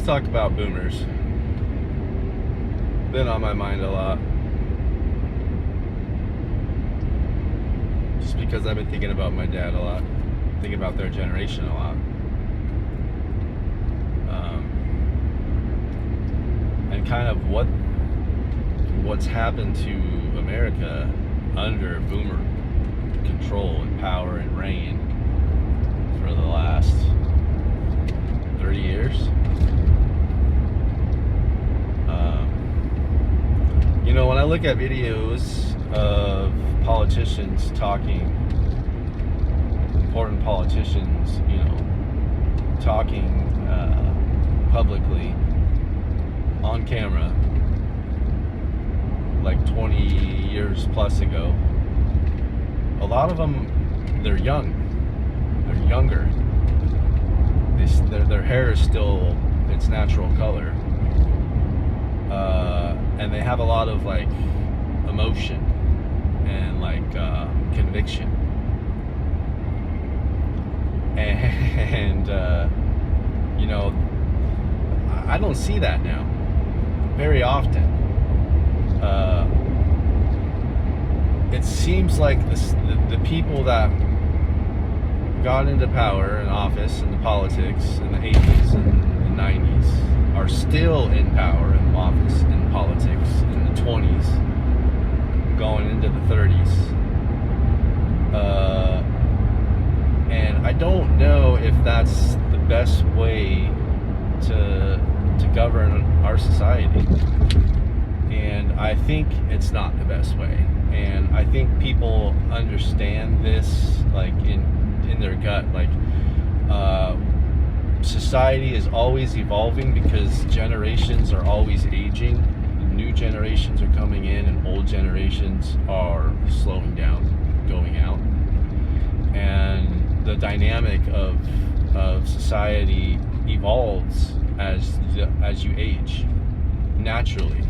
let's talk about boomers. Been on my mind a lot. Just because I've been thinking about my dad a lot. Thinking about their generation a lot. And kind of what's happened to America under boomer control and power and reign for the last 30 years. When I look at videos of politicians talking, important politicians, talking publicly on camera, like 20 years plus ago, a lot of them, they're young. They're younger. Their hair is still its natural color. And they have a lot of like emotion and like conviction. And I don't see that now very often. It seems like the people that got into power and office and the politics in the 80s and the 90s are still in power and office and politics in the 20s going into the 30s. And I don't know if that's the best way to govern our society. And I think it's not the best way. And I think people understand this like in their gut, like society is always evolving because generations are always aging. New generations are coming in and old generations are slowing down, going out. And the dynamic of society evolves as you age naturally.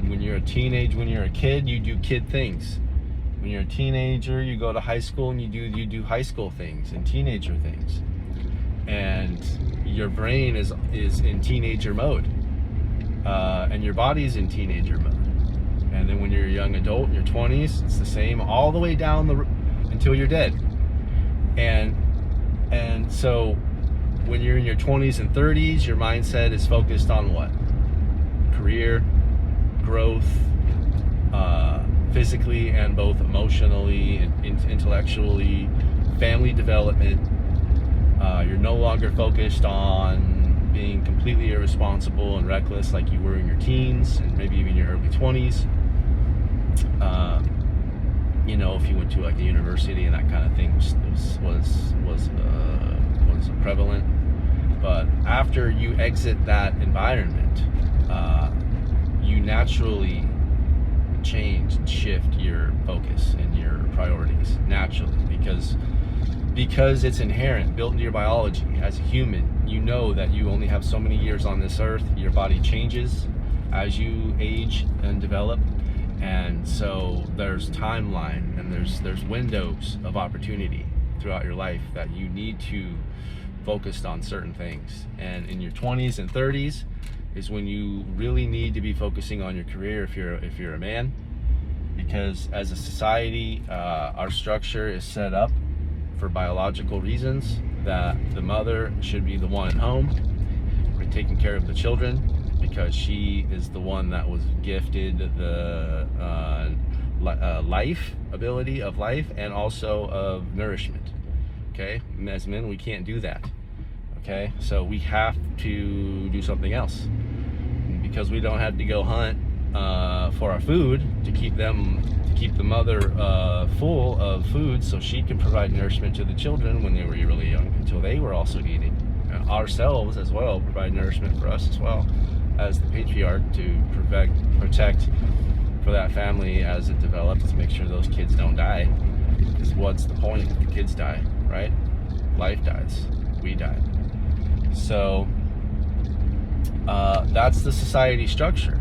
When you're a kid, you do kid things. When you're a teenager, you go to high school and you do high school things and teenager things. And your brain is in teenager mode. And your body's in teenager mode. And then when you're a young adult, your 20s, it's the same all the way down until you're dead. And so when you're in your 20s and 30s, your mindset is focused on what? Career, growth, physically and both emotionally and intellectually, family development. You're no longer focused on being completely irresponsible and reckless like you were in your teens and maybe even your early 20s. If you went to like a university and that kind of thing was prevalent. But after you exit that environment, you naturally change and shift your focus and your priorities naturally because it's inherent, built into your biology. As a human, you know that you only have so many years on this earth. Your body changes as you age and develop, and so there's timeline and there's windows of opportunity throughout your life that you need to focus on certain things. And in your 20s and 30s is when you really need to be focusing on your career if you're a man, because as a society, our structure is set up for biological reasons that the mother should be the one at home taking care of the children, because she is the one that was gifted the life ability of life and also of nourishment. Okay, and as men we can't do that. Okay, so we have to do something else, because we don't have to go hunt for our food to keep the mother full of food so she can provide nourishment to the children when they were really young, until they were also eating. Ourselves as well provide nourishment for us as well as the patriarch to protect for that family as it develops, to make sure those kids don't die. Because what's the point if the kids die, right? Life dies, we die. So that's the society structure,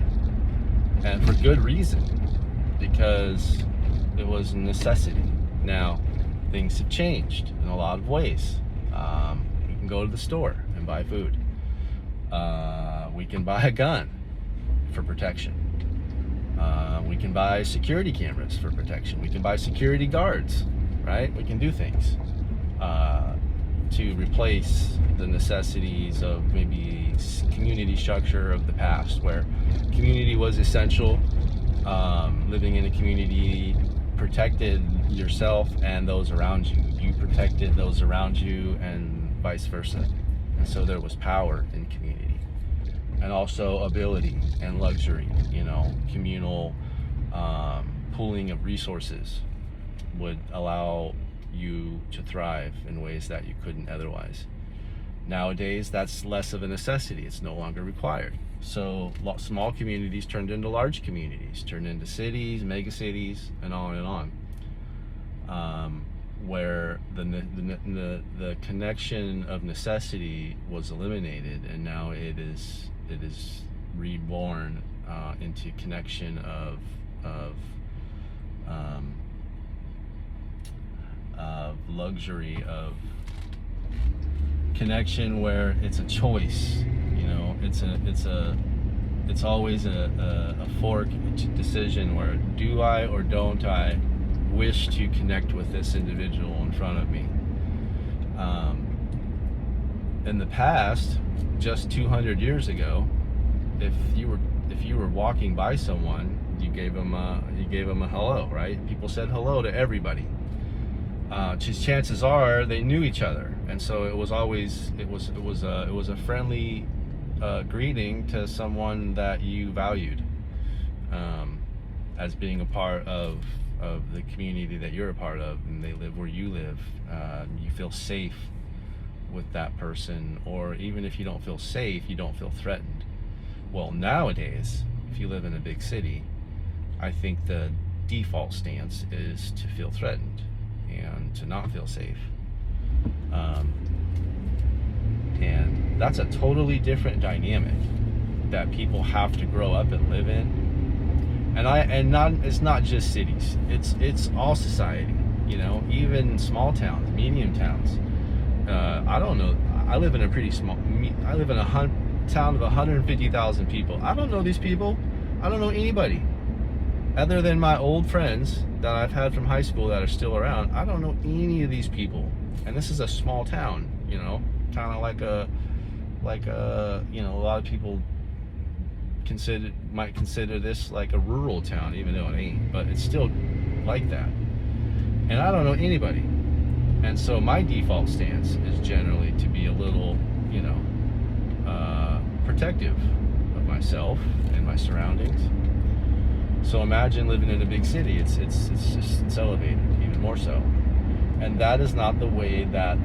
and for good reason, because it was a necessity. Now things have changed in a lot of ways. You can go to the store and buy food. We can buy a gun for protection. We can buy security cameras for protection. We can buy security guards, right? We can do things to replace the necessities of maybe community structure of the past, where community was essential. Living in a community protected yourself and those around you. You protected those around you, and vice versa. And so there was power in community, and also ability and luxury. Communal pooling of resources would allow you to thrive in ways that you couldn't otherwise. Nowadays, that's less of a necessity. It's no longer required. So small communities turned into large communities, turned into cities, mega cities, and on and on, where the connection of necessity was eliminated, and now it is reborn into connection of luxury, of connection where it's a choice. It's always a fork decision where do I or don't I wish to connect with this individual in front of me. In the past, just 200 years ago, if you were walking by someone, you gave them a hello, right? People said hello to everybody. Chances are they knew each other, and so it was a friendly greeting to someone that you valued as being a part of the community that you're a part of, and they live where you live. You feel safe with that person, or even if you don't feel safe, you don't feel threatened. Well, nowadays, if you live in a big city, I think the default stance is to feel threatened and to not feel safe. And that's a totally different dynamic that people have to grow up and live in. It's not just cities. It's all society. Even small towns, medium towns. I don't know. I live in a town of 150,000 people. I don't know these people. I don't know anybody other than my old friends that I've had from high school that are still around. I don't know any of these people, and this is a small town. Kind of like a lot of people might consider this like a rural town, even though it ain't, but it's still like that. And I don't know anybody, and so my default stance is generally to be a little protective of myself and my surroundings. So imagine living in a big city. It's elevated even more so, and that is not the way that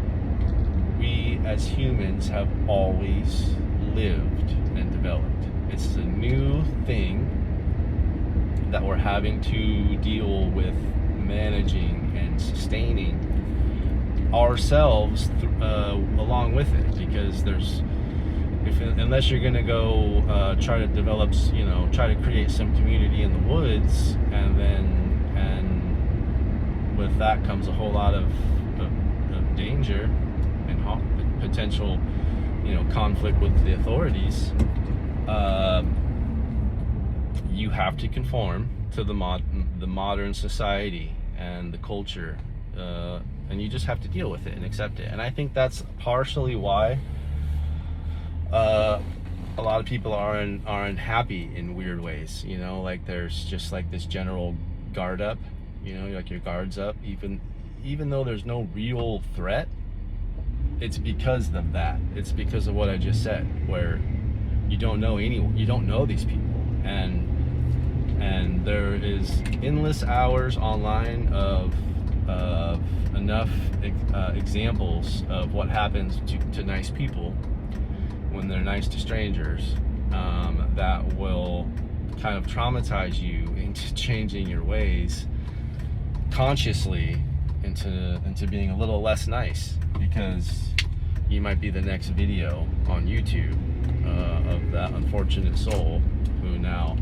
we as humans have always lived and developed. It's a new thing that we're having to deal with, managing and sustaining ourselves along with it, because unless you're going to go try to develop, try to create some community in the woods, and with that comes a whole lot of danger and potential, conflict with the authorities. You have to conform to the modern society and the culture, and you just have to deal with it and accept it. And I think that's partially why a lot of people are unhappy in weird ways. Like there's just like this general guard up. Like your guard's up, even though there's no real threat. It's because of that. It's because of what I just said, where you don't know anyone, you don't know these people, and there is endless hours online of enough examples of what happens to nice people when they're nice to strangers, that will kind of traumatize you into changing your ways consciously into being a little less nice, because you might be the next video on YouTube of that unfortunate soul who now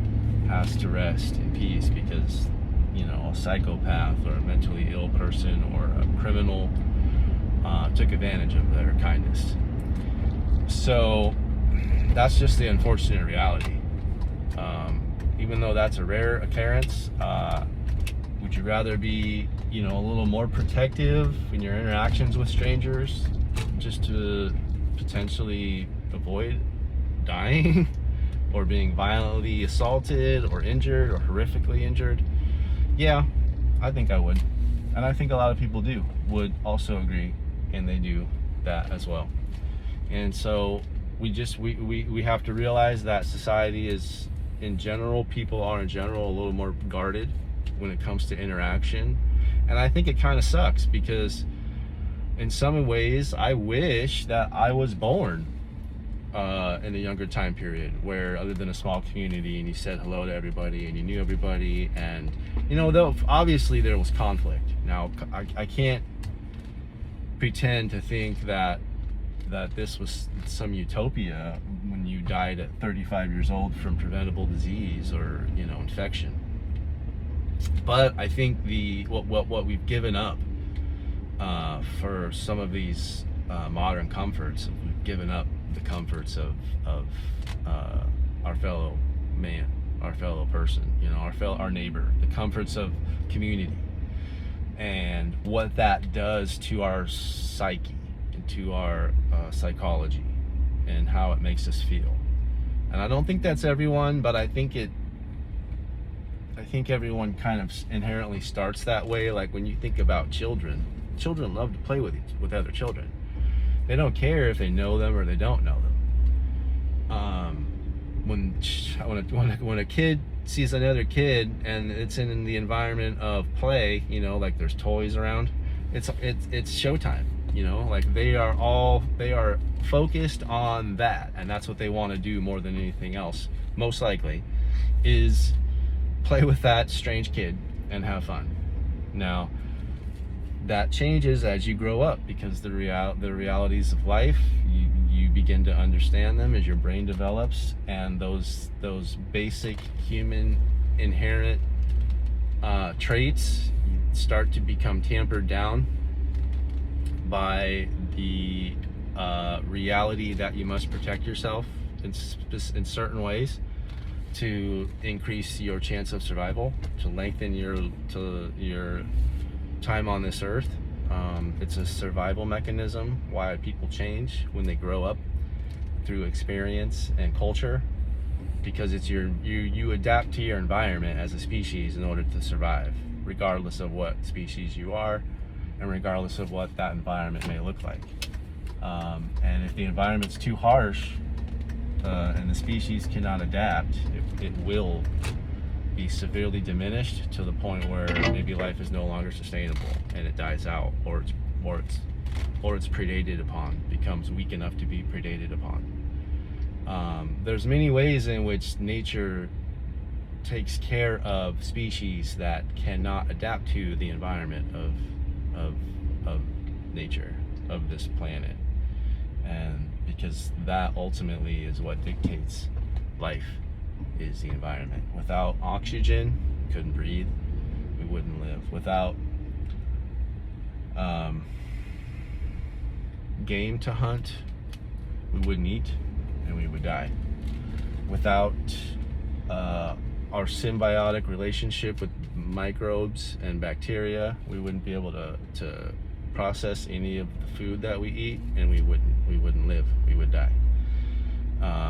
has to rest in peace because a psychopath or a mentally ill person or a criminal took advantage of their kindness. So that's just the unfortunate reality. Even though that's a rare occurrence, would you rather be, a little more protective in your interactions with strangers, just to potentially avoid dying or being violently assaulted or injured or horrifically injured? Yeah, I think I would. And I think a lot of people would also agree, and they do that as well. And so we have to realize that society is, in general, people are in general a little more guarded when it comes to interaction. And I think it kind of sucks, because in some ways I wish that I was born in a younger time period, where other than a small community, and you said hello to everybody and you knew everybody, and though obviously there was conflict. Now I can't pretend to think that this was some utopia when you died at 35 years old from preventable disease or infection. But I think what we've given up for some of these modern comforts, we've given up the comforts of our fellow man, our fellow person, our neighbor, the comforts of community, and what that does to our psyche, and to our psychology, and how it makes us feel. And I don't think that's everyone, but I think everyone kind of inherently starts that way. Like when you think about children love to play with other children. They don't care if they know them or they don't know them. When a kid sees another kid and it's in the environment of play, like there's toys around, it's showtime. Like they are focused on that, and that's what they want to do more than anything else, most likely, is play with that strange kid and have fun. Now that changes as you grow up, because the realities of life, you begin to understand them as your brain develops, and those basic human inherent traits start to become tampered down by the reality that you must protect yourself in certain ways to increase your chance of survival, to lengthen your time on this earth. It's a survival mechanism why people change when they grow up through experience and culture, because it's you adapt to your environment as a species in order to survive, regardless of what species you are and regardless of what that environment may look like. And if the environment's too harsh and the species cannot adapt, it will be severely diminished to the point where maybe life is no longer sustainable and it dies out, or it's predated upon, becomes weak enough to be predated upon. There's many ways in which nature takes care of species that cannot adapt to the environment of nature, of this planet, and because that ultimately is what dictates life, is the environment. Without oxygen, we couldn't breathe, we wouldn't live. Without game to hunt, we wouldn't eat, and we would die. Without our symbiotic relationship with microbes and bacteria, we wouldn't be able to process any of the food that we eat, and we wouldn't live, we would die.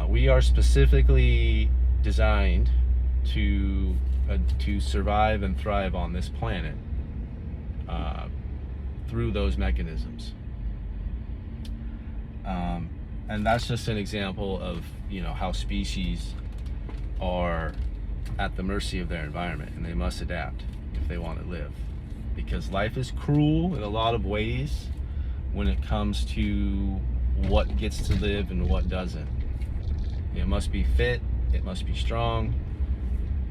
We are specifically designed to survive and thrive on this planet through those mechanisms. And that's just an example of how species are at the mercy of their environment, and they must adapt if they want to live, because life is cruel in a lot of ways when it comes to what gets to live and what doesn't. It must be fit, it must be strong,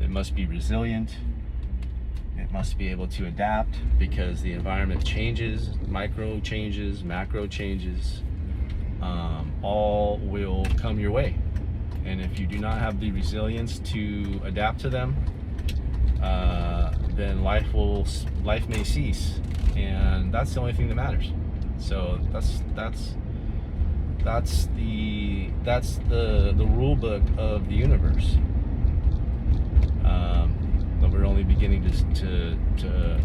it must be resilient, it must be able to adapt, because the environment changes, micro changes, macro changes, all will come your way. And if you do not have the resilience to adapt to them, then life may cease, and that's the only thing that matters. So that's That's the rule book of the universe, that we're only beginning to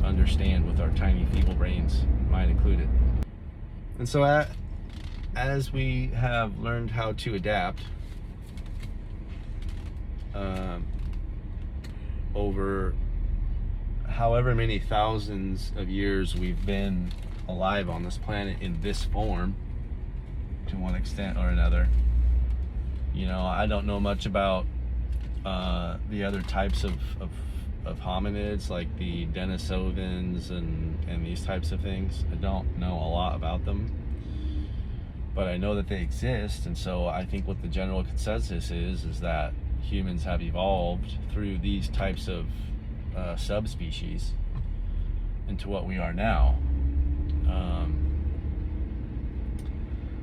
understand with our tiny feeble brains, mine included. And so as we have learned how to adapt over however many thousands of years we've been alive on this planet in this form, to one extent or another. I don't know much about the other types of hominids, like the Denisovans and these types of things. I don't know a lot about them, but I know that they exist. And so I think what the general consensus is that humans have evolved through these types of subspecies into what we are now,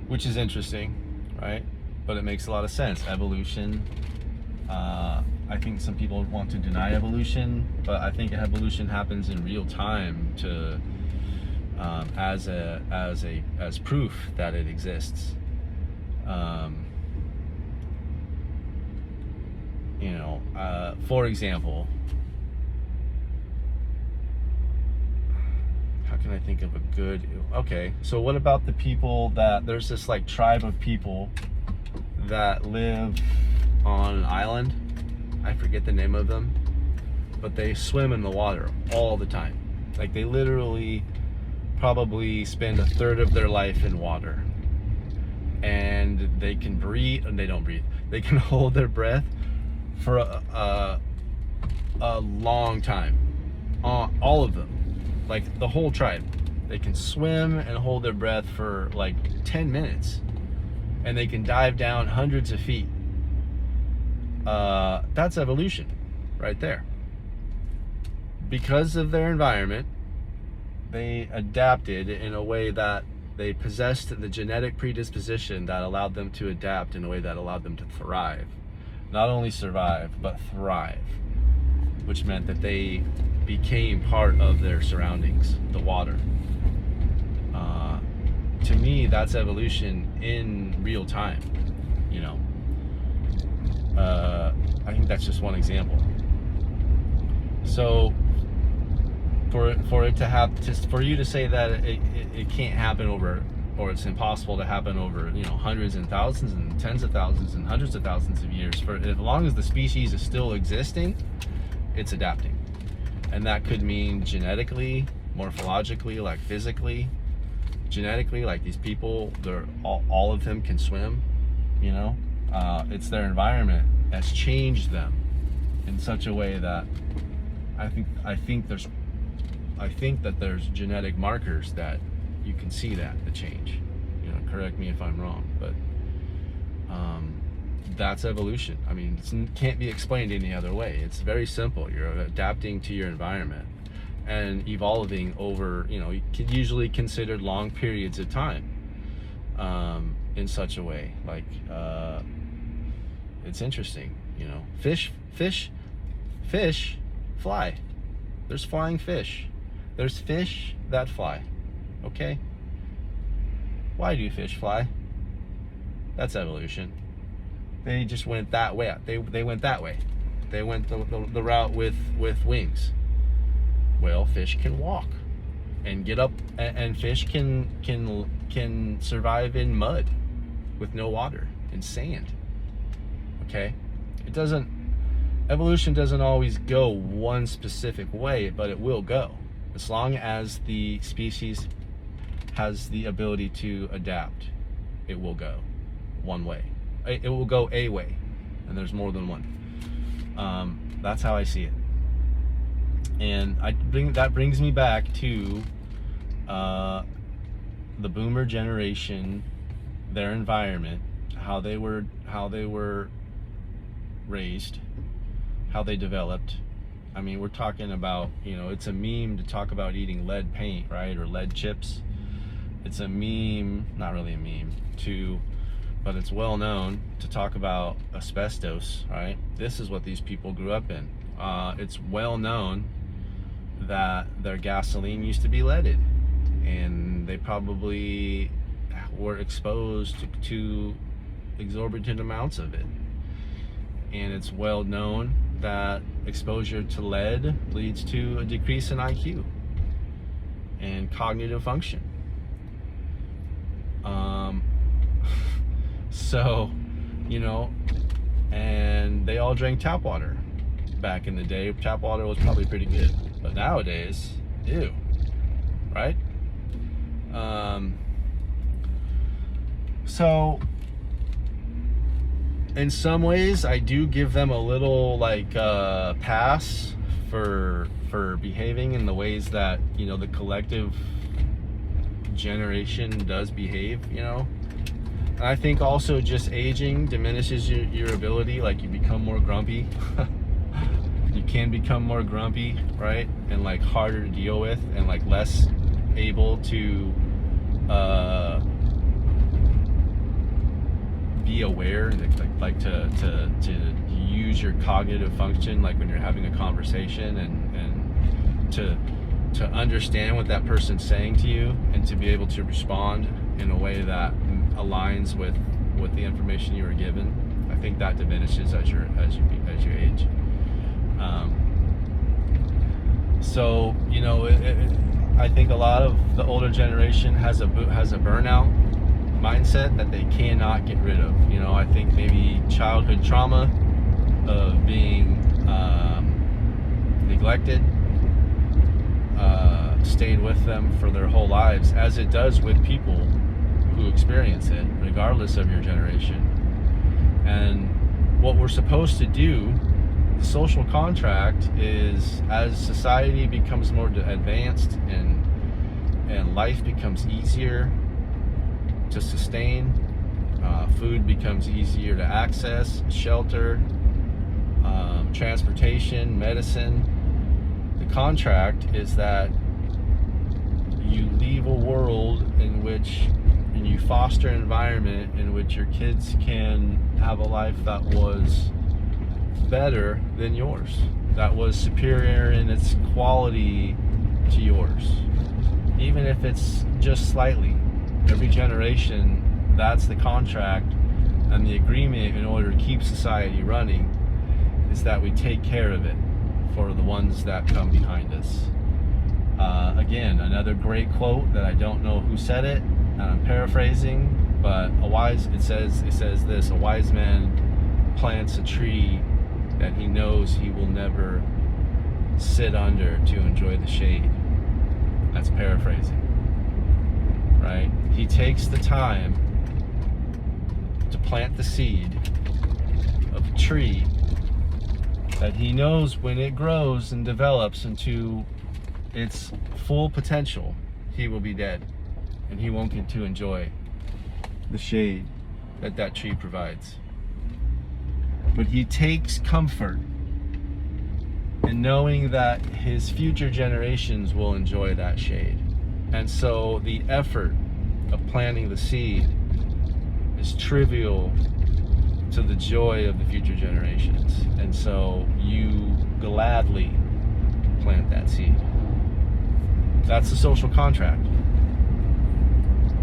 which is interesting, right? But it makes a lot of sense. Evolution, I think some people want to deny evolution, but I think evolution happens in real time to as proof that it exists. For example, how can I think of a good? Okay, so what about the people that there's this like tribe of people that live on an island? I forget the name of them, but they swim in the water all the time. Like, they literally probably spend a third of their life in water, and they can breathe, and they don't breathe. They can hold their breath for a long time. All of them, like the whole tribe, they can swim and hold their breath for like 10 minutes, and they can dive down hundreds of feet. That's evolution right there. Because of their environment, they adapted in a way that they possessed the genetic predisposition that allowed them to adapt in a way that allowed them to thrive. Not only survive, but thrive, which meant that they became part of their surroundings, the water. To me, that's evolution in real time. I think that's just one example. So for it to have, just for you to say that it can't happen over, or it's impossible to happen over, hundreds and thousands and tens of thousands and hundreds of thousands of years, for as long as the species is still existing, it's adapting. And that could mean genetically, morphologically, like physically. Genetically, like these people, they're all of them can swim. It's their environment has changed them in such a way that I think that there's genetic markers that you can see that the change. Correct me if I'm wrong, but that's evolution. I mean, it can't be explained any other way. It's very simple. You're adapting to your environment and evolving over, usually considered long periods of time, in such a way. Like, it's interesting, fish fly. There's flying fish. There's fish that fly. Okay? Why do fish fly? That's evolution. They just went that way. They went that way. They went the route with wings. Well, fish can walk and get up, and fish can survive in mud with no water and sand. Okay? Evolution doesn't always go one specific way, but it will go. As long as the species has the ability to adapt, it will go one way. It will go a way, and there's more than one. That's how I see it. And that brings me back to the boomer generation, their environment, how they were raised, how they developed. I mean, we're talking about, it's a meme to talk about eating lead paint, right? Or lead chips. It's a meme, not really a meme, but it's well known to talk about asbestos, right? This is what these people grew up in. It's well known that their gasoline used to be leaded, and they probably were exposed to exorbitant amounts of it. And it's well known that exposure to lead leads to a decrease in IQ and cognitive function. So, and they all drank tap water. Back in the day, tap water was probably pretty good. But nowadays, ew, right? So, in some ways, I do give them a little pass for behaving in the ways that the collective generation does behave. And I think also just aging diminishes your ability. Like, you become more grumpy. You can become more grumpy, right? And harder to deal with, and less able to be aware, and to use your cognitive function, when you're having a conversation, and to understand what that person's saying to you, and to be able to respond in a way that aligns with the information you were given. I think that diminishes as you age. So I think a lot of the older generation has a burnout mindset that they cannot get rid of. I think maybe childhood trauma of being neglected stayed with them for their whole lives, as it does with people who experience it, regardless of your generation. And what we're supposed to do, the social contract, is as society becomes more advanced and life becomes easier to sustain, food becomes easier to access, shelter, transportation, medicine. The contract is that you leave a world and you foster an environment in which your kids can have a life that was better than yours, that was superior in its quality to yours, even if it's just slightly. Every generation, that's the contract and the agreement in order to keep society running, is that we take care of it for the ones that come behind us. Again, another great quote that I don't know who said it, and I'm paraphrasing, but it says this: a wise man plants a tree that he knows he will never sit under to enjoy the shade. That's paraphrasing, right? He takes the time to plant the seed of a tree that he knows when it grows and develops into its full potential, he will be dead, and he won't get to enjoy the shade that tree provides. But he takes comfort in knowing that his future generations will enjoy that shade. And so the effort of planting the seed is trivial to the joy of the future generations. And so you gladly plant that seed. That's the social contract.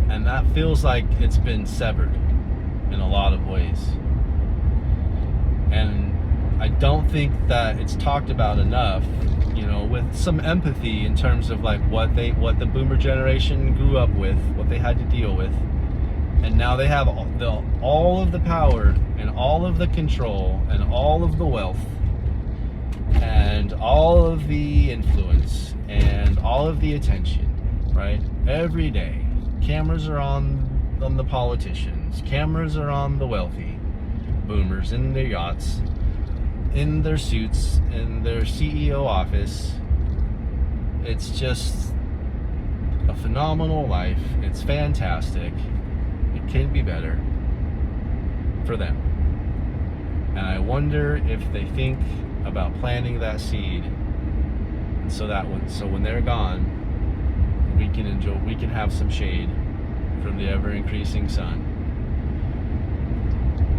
And that feels like it's been severed in a lot of ways. And I don't think that it's talked about enough, with some empathy in terms of what the boomer generation grew up with, what they had to deal with. And now they have all of the power and all of the control and all of the wealth and all of the influence and all of the attention, right? Every day, cameras are on the politicians, cameras are on the wealthy boomers in their yachts, in their suits, in their CEO office. It's just a phenomenal life. It's fantastic. It can be better for them. And I wonder if they think about planting that seed, and so when they're gone, we can have some shade from the ever increasing sun,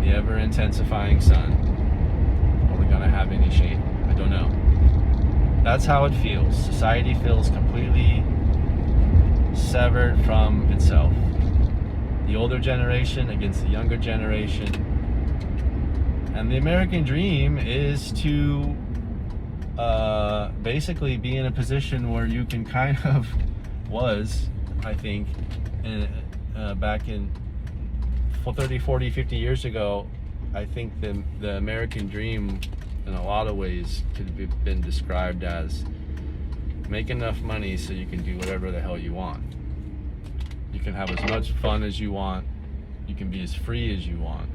the ever intensifying sun. Are we gonna have any shade? I don't know. That's how it feels. Society feels completely severed from itself. the older generation against the younger generation. And the American dream is to basically be in a position where you can kind of I think, back in 30, 40, 50 years ago, I think the American dream in a lot of ways could have been described as make enough money so you can do whatever the hell you want. You can have as much fun as you want. You can be as free as you want.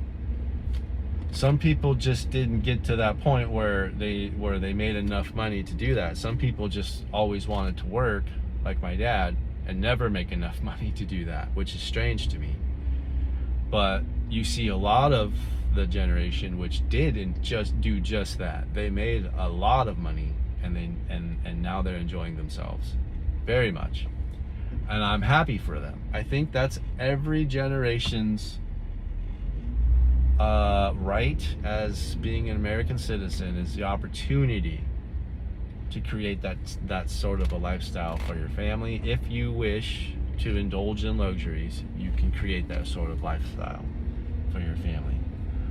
Some people just didn't get to that point where they made enough money to do that. Some people just always wanted to work, like my dad, and never make enough money to do that, which is strange to me. But you see a lot of the generation which did and just do just that. They made a lot of money, and now they're enjoying themselves very much, and I'm happy for them. I think that's every generation's right as being an American citizen, is the opportunity to create that sort of a lifestyle for your family. If you wish to indulge in luxuries, you can create that sort of lifestyle for your family.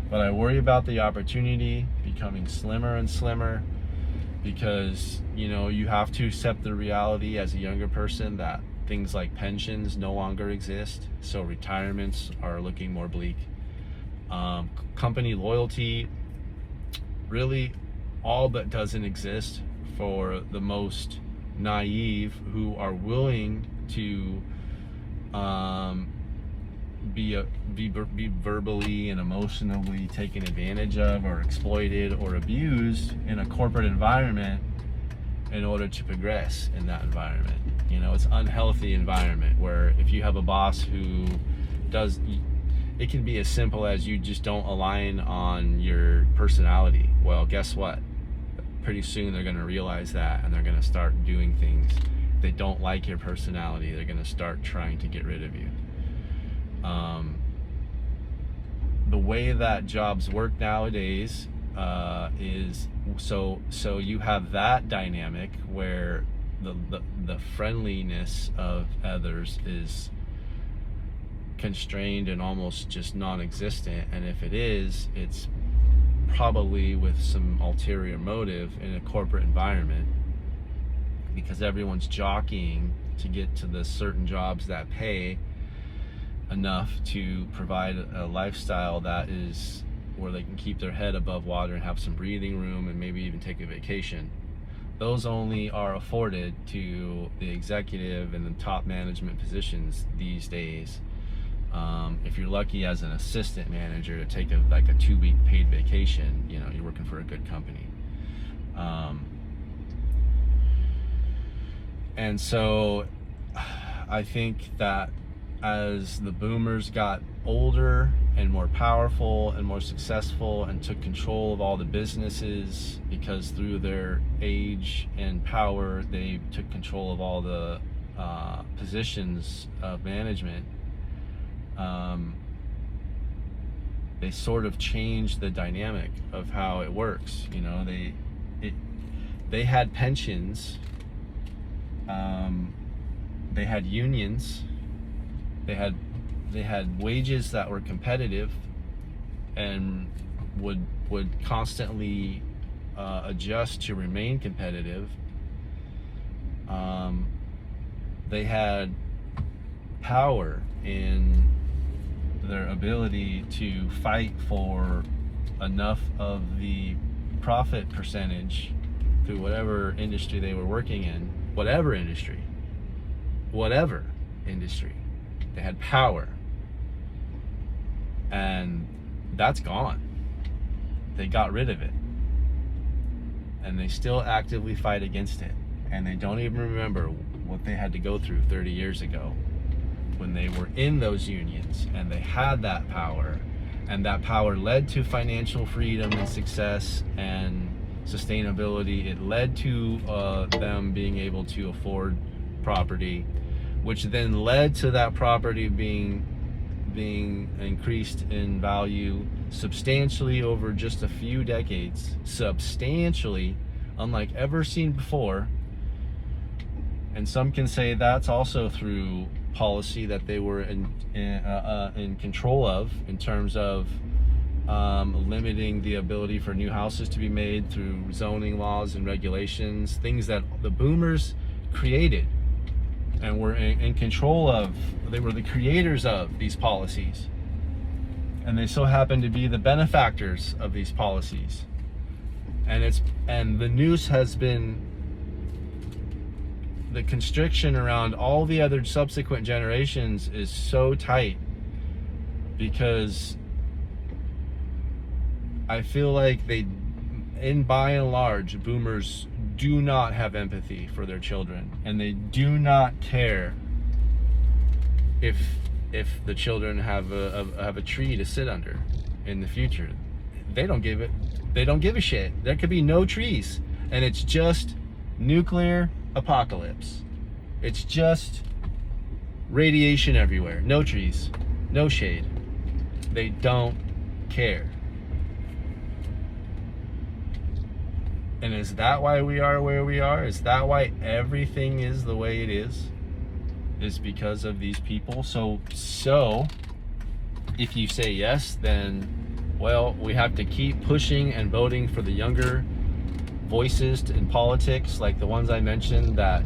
But I worry about the opportunity becoming slimmer and slimmer, because you have to accept the reality as a younger person that things like pensions no longer exist, so retirements are looking more bleak. Company loyalty really all but doesn't exist for the most naive, who are willing to be verbally and emotionally taken advantage of or exploited or abused in a corporate environment in order to progress in that environment. It's an unhealthy environment where if you have a boss who does, it can be as simple as you just don't align on your personality. Well, guess what? Pretty soon they're going to realize that, and they're going to start doing things. If they don't like your personality, they're going to start trying to get rid of you. The way that jobs work nowadays is so you have that dynamic where the friendliness of others is constrained and almost just non-existent, and if it is, it's probably with some ulterior motive in a corporate environment, because everyone's jockeying to get to the certain jobs that pay enough to provide a lifestyle that is where they can keep their head above water and have some breathing room and maybe even take a vacation. Those only are afforded to the executive and the top management positions these days. If you're lucky as an assistant manager to take a 2-week paid vacation, you're working for a good company. And so I think that as the boomers got older and more powerful and more successful and took control of all the businesses, because through their age and power they took control of all the positions of management, they sort of changed the dynamic of how it works. They had pensions, they had unions, they had wages that were competitive and would constantly adjust to remain competitive. They had power in their ability to fight for enough of the profit percentage through whatever industry they were working in, whatever industry. They had power, and that's gone. They got rid of it, and they still actively fight against it, and they don't even remember what they had to go through 30 years ago when they were in those unions and they had that power, and that power led to financial freedom and success and sustainability. It led to them being able to afford property, which then led to that property being increased in value substantially over just a few decades, substantially, unlike ever seen before. And some can say that's also through policy that they were in control of, in terms of limiting the ability for new houses to be made through zoning laws and regulations, things that the boomers created and were in control of. They were the creators of these policies, and they so happen to be the benefactors of these policies. And the noose has been, the constriction around all the other subsequent generations is so tight, because I feel like by and large, boomers do not have empathy for their children, and they do not care if the children have a tree to sit under in the future. They don't give a shit. There could be no trees, and it's just nuclear apocalypse. It's just radiation everywhere. No trees, no shade. They don't care. And is that why we are where we are? Is that why everything is the way it is? Is because of these people? So if you say yes, then, well, we have to keep pushing and voting for the younger voices in politics, like the ones I mentioned that,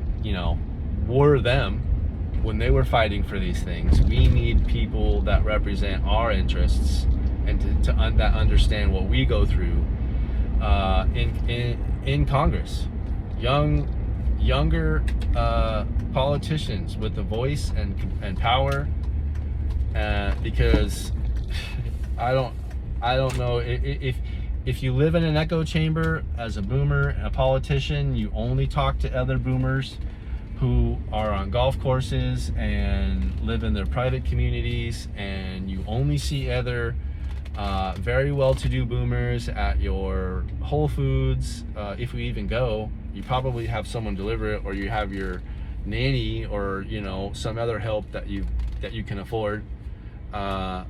were them when they were fighting for these things. We need people that represent our interests and that understand what we go through in Congress. Younger politicians with the voice and power, because I don't know if you live in an echo chamber as a boomer, a politician, you only talk to other boomers who are on golf courses and live in their private communities, and you only see other very well-to-do boomers at your Whole Foods. If we even go, you probably have someone deliver it, or you have your nanny, or some other help that you can afford to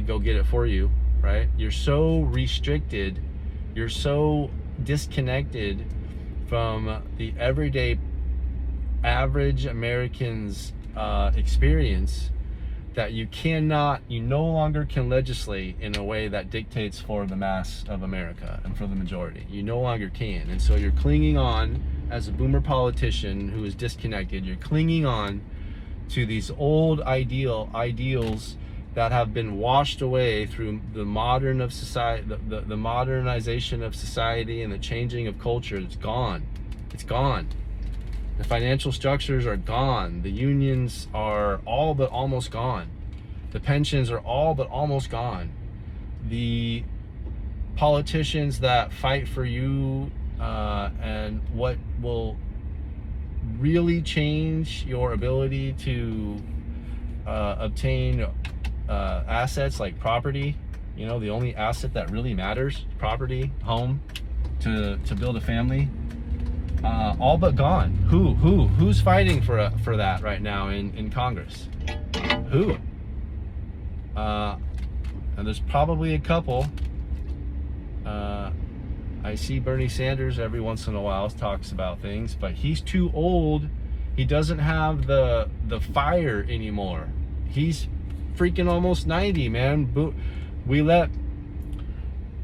go get it for you, right? You're so restricted, you're so disconnected from the everyday average American's experience, that you no longer can legislate in a way that dictates for the mass of America and for the majority. You no longer can. And so you're clinging on, as a boomer politician who is disconnected, you're clinging on to these old ideals that have been washed away through the modernization of society and the changing of culture. It's gone. The financial structures are gone. The unions are all but almost gone. The pensions are all but almost gone. The politicians that fight for you and what will really change your ability to obtain assets like property, the only asset that really matters, property, home, to build a family, all but gone. Who's fighting for that right now in Congress? Who? And there's probably a couple. I see Bernie Sanders every once in a while talks about things, but he's too old. He doesn't have the fire anymore. He's freaking almost 90, man.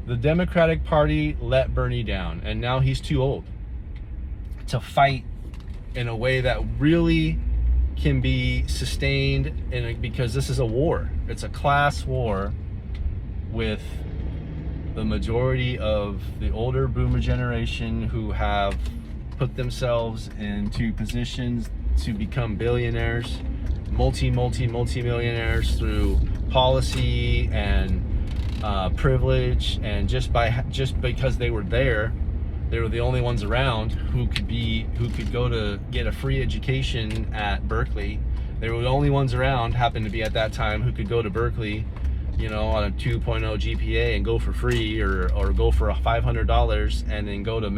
The Democratic Party let Bernie down, and now he's too old to fight in a way that really can be sustained because this is a war. It's a class war with the majority of the older boomer generation who have put themselves into positions to become billionaires, multi-millionaires through policy and privilege, and just because they were there, they were the only ones around who could go to get a free education at Berkeley. They were the only ones around, happened to be at that time, who could go to Berkeley, on a 2.0 GPA and go for free, or go for $500 and then go to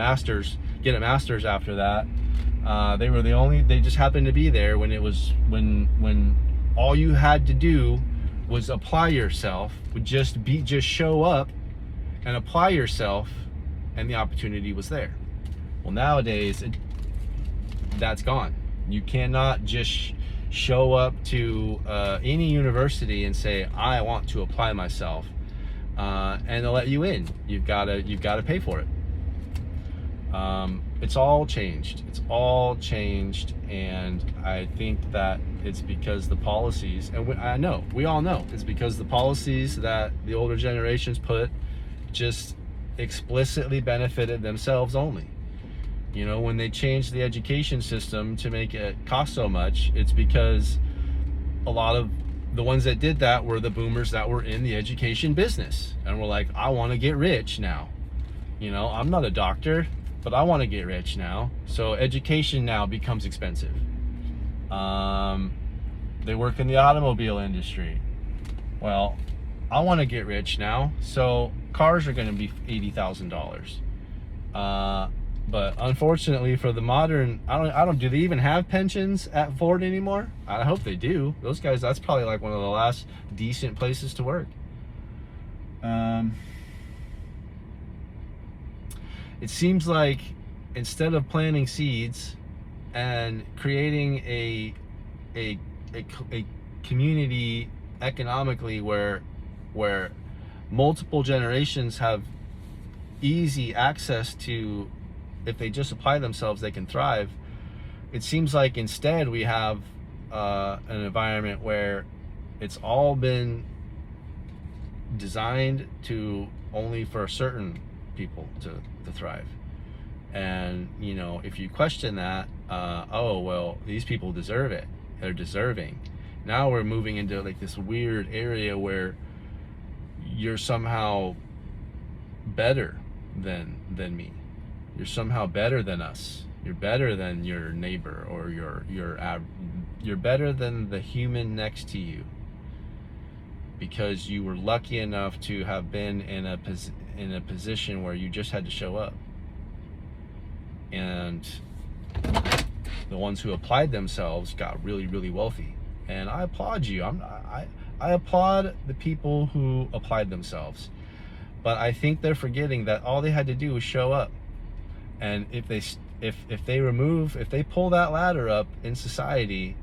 get a master's after that. They just happened to be there when all you had to do was apply yourself, just show up and apply yourself, and the opportunity was there. Well, nowadays that's gone. You cannot just show up to any university and say, I want to apply myself, and they'll let you in. You've got to pay for it. It's all changed. It's all changed, and I think that it's because the policies, and we all know, it's because the policies that the older generations put just explicitly benefited themselves only. You know, when they changed the education system to make it cost so much, it's because a lot of the ones that did that were the boomers that were in the education business and were like, I want to get rich now. You know, I'm not a doctor, but I want to get rich now. So education now becomes expensive. They work in the automobile industry. Well, I want to get rich now, so cars are going to be $80,000. But unfortunately for the modern, do they even have pensions at Ford anymore? I hope they do. Those guys, that's probably like one of the last decent places to work. It seems like instead of planting seeds and creating a community economically where multiple generations have easy access to, if they just apply themselves, they can thrive. It seems like instead we have an environment where it's all been designed to only for certain people to thrive. And you know, if you question that, oh well, these people deserve it, they're deserving. Now we're moving into like this weird area where you're somehow better than me. You're somehow better than us. You're better than your neighbor, or you're better than the human next to you because you were lucky enough to have been in a position where you just had to show up. And the ones who applied themselves got really, really wealthy. And I applaud you. I applaud the people who applied themselves. But I think they're forgetting that all they had to do was show up. And if they pull that ladder up in society,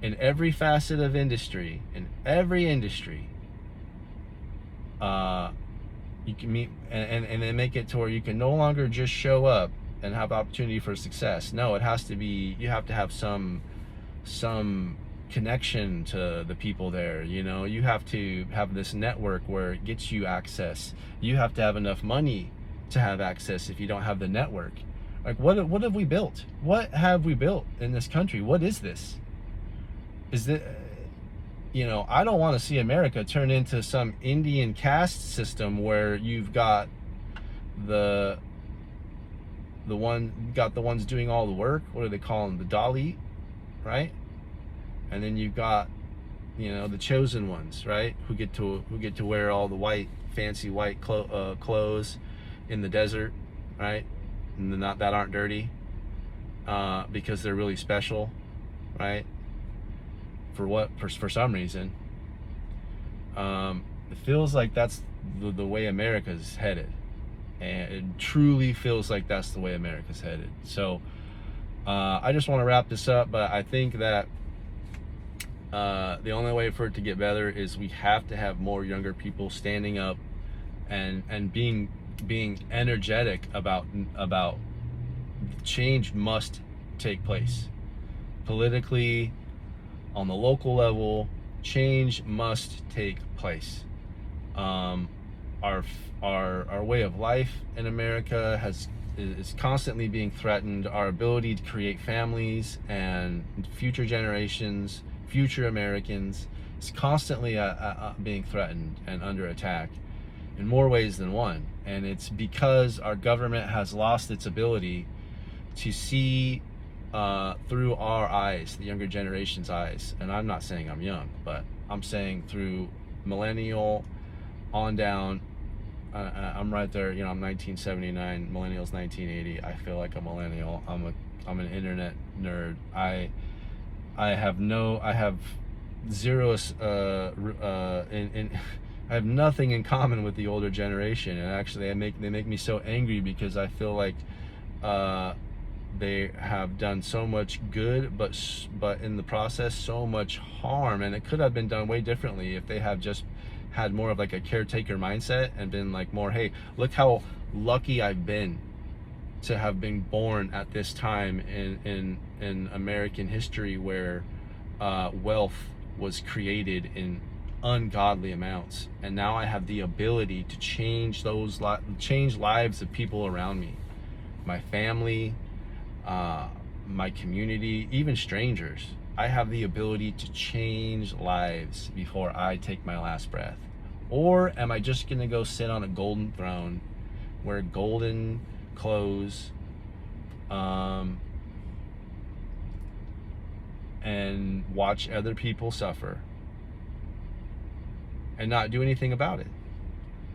in every facet of industry, in every industry, you can meet and then make it to where you can no longer just show up and have opportunity for success. No, it has to be, you have to have some connection to the people there. You know, you have to have this network where it gets you access. You have to have enough money to have access if you don't have the network. Like, what have we built? What have we built in this country? What is this? Is that, you know, I don't want to see America turn into some Indian caste system where you've got the ones doing all the work. What do they call them? The Dalit, right? And then you've got, you know, the chosen ones, right? Who get to wear all the fancy white clothes in the desert, right? And that aren't dirty, because they're really special, right? For some reason, it feels like that's the way America's headed, and it truly feels like that's the way America's headed. So I just want to wrap this up, but I think that the only way for it to get better is we have to have more younger people standing up and being energetic about change must take place politically. On the local level, change must take place. Our way of life in America is constantly being threatened. Our ability to create families and future generations, future Americans, is constantly being threatened and under attack in more ways than one. And it's because our government has lost its ability to see through our eyes, the younger generation's eyes. And I'm not saying I'm young, but I'm saying through millennial on down. I'm right there, you know. I'm 1979, millennials 1980. I feel like a millennial. I'm an internet nerd. I have zero I have nothing in common with the older generation, and actually they make me so angry because I feel like they have done so much good, but in the process so much harm, and it could have been done way differently if they have just had more of like a caretaker mindset and been like more, hey, look how lucky I've been to have been born at this time in American history where wealth was created in ungodly amounts, and now I have the ability to change change lives of people around me, my family, my community, even strangers. I have the ability to change lives before I take my last breath. Or am I just gonna go sit on a golden throne, wear golden clothes, and watch other people suffer and not do anything about it?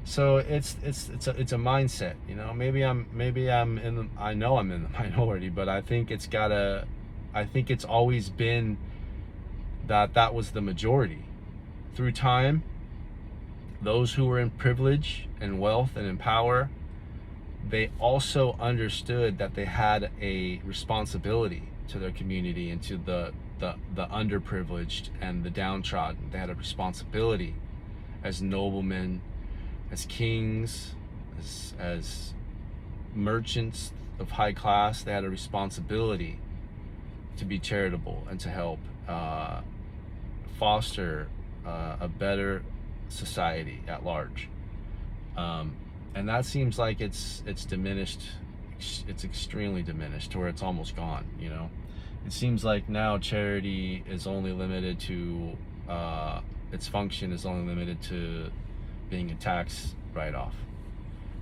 So it's a mindset, you know. Maybe I'm in the, I know I'm in the minority, but I think it's always been that was the majority. Through time, those who were in privilege and wealth and in power, they also understood that they had a responsibility to their community and to the underprivileged and the downtrodden. They had a responsibility as noblemen, as kings, as merchants of high class. They had a responsibility to be charitable and to help foster a better society at large. And that seems like it's diminished. It's extremely diminished to where it's almost gone, you know. It seems like now charity is only limited to its function is only limited to being a tax write-off.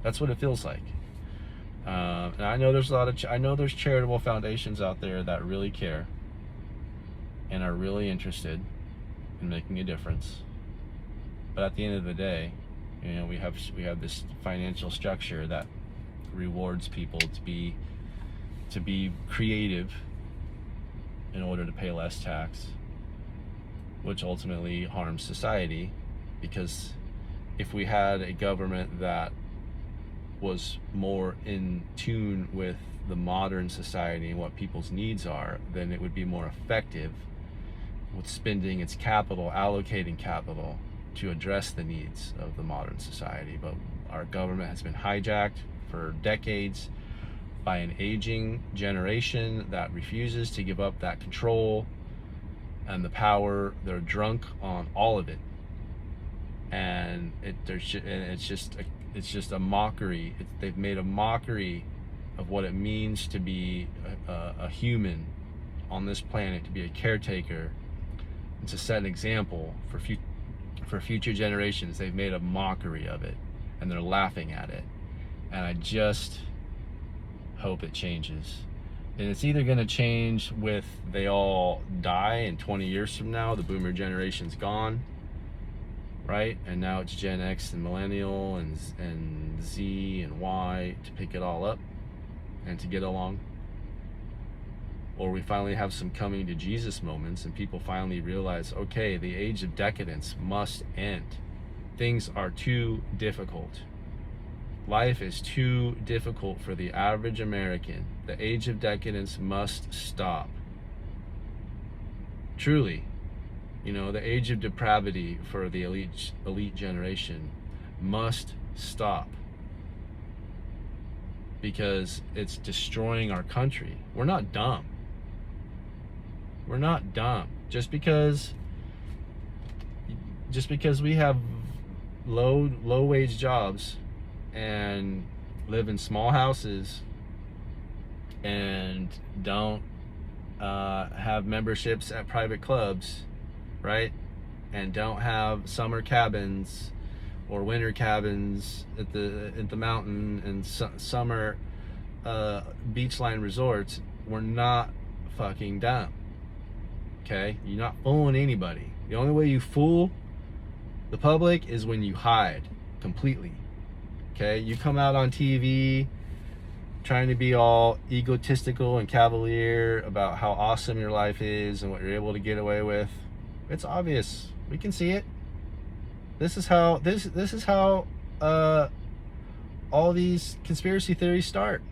That's what it feels like. And I know there's there's charitable foundations out there that really care and are really interested in making a difference. But at the end of the day, you know, we have this financial structure that rewards people to be creative in order to pay less tax, which ultimately harms society. Because if we had a government that was more in tune with the modern society and what people's needs are, then it would be more effective with spending its capital, allocating capital to address the needs of the modern society. But our government has been hijacked for decades by an aging generation that refuses to give up that control and the power. They're drunk on all of it, and it's just a mockery. They've made a mockery of what it means to be a human on this planet, to be a caretaker, and to set an example for future generations. They've made a mockery of it, and they're laughing at it. And I just hope it changes. And it's either going to change with they all die, and 20 years from now the boomer generation's gone, right? And now it's Gen X and millennial and Z and Y to pick it all up and to get along. Or we finally have some coming to Jesus moments and people finally realize, okay, the age of decadence must end. Things are too difficult. Life is too difficult for the average American. The age of decadence must stop. Truly, you know, the age of depravity for the elite generation must stop, because it's destroying our country. We're not dumb. We're not dumb. Just because we have low wage jobs and live in small houses and don't have memberships at private clubs, right? And don't have summer cabins or winter cabins at the mountain and summer beachline resorts, we're not fucking dumb. Okay? You're not fooling anybody. The only way you fool the public is when you hide completely. Okay? You come out on TV trying to be all egotistical and cavalier about how awesome your life is and what you're able to get away with. It's obvious. We can see it. This is how all these conspiracy theories start,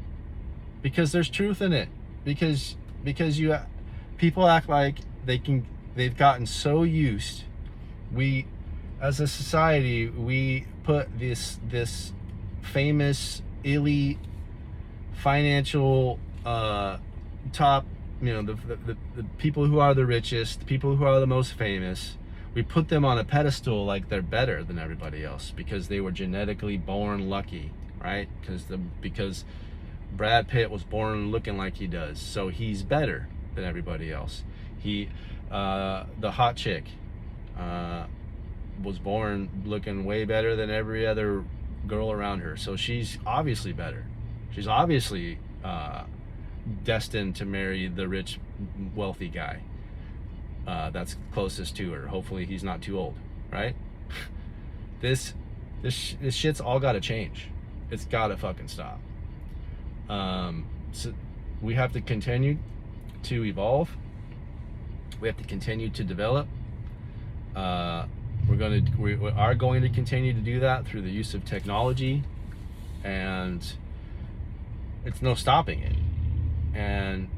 because there's truth in it. because you people act like they've gotten so used. We, as a society, we put this famous elite financial top, the people who are the richest, the people who are the most famous, we put them on a pedestal like they're better than everybody else because they were genetically born lucky, right? Because Brad Pitt was born looking like he does, so he's better than everybody else. The hot chick was born looking way better than every other girl around her, so she's obviously better. She's obviously destined to marry the rich, wealthy guy that's closest to her. Hopefully he's not too old, right? This shit's all got to change. It's got to fucking stop. So we have to continue to evolve. We have to continue to develop. We are going to continue to do that through the use of technology, and it's no stopping it. And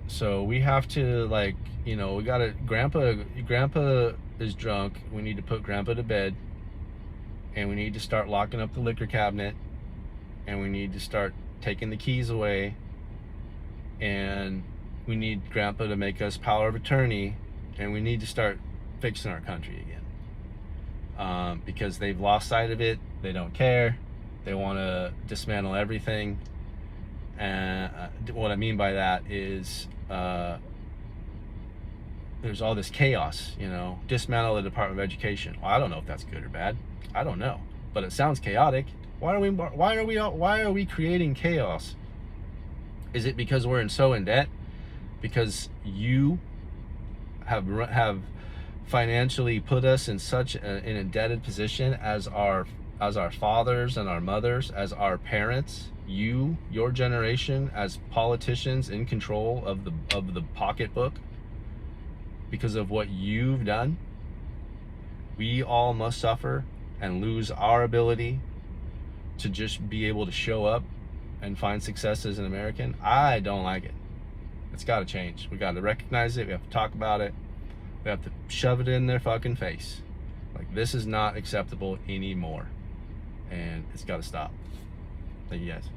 so we have to, like, we gotta, grandpa is drunk, we need to put grandpa to bed, and we need to start locking up the liquor cabinet, and we need to start taking the keys away, and we need grandpa to make us power of attorney, and we need to start fixing our country again, because they've lost sight of it. They don't care. They want to dismantle everything. And what I mean by that is there's all this chaos, dismantle the Department of Education. Well, I don't know if that's good or bad. I don't know, but it sounds chaotic. Why are we creating chaos? Is it because we're so in debt? Because you have financially put us in such an indebted position as our fathers and our mothers, as our parents, your generation, as politicians in control of the pocketbook, because of what you've done? We all must suffer and lose our ability to just be able to show up and find success as an American. I don't like it. It's got to change. We got to recognize it. We have to talk about it. We have to shove it in their fucking face. Like, this is not acceptable anymore, and it's got to stop. Thank you guys.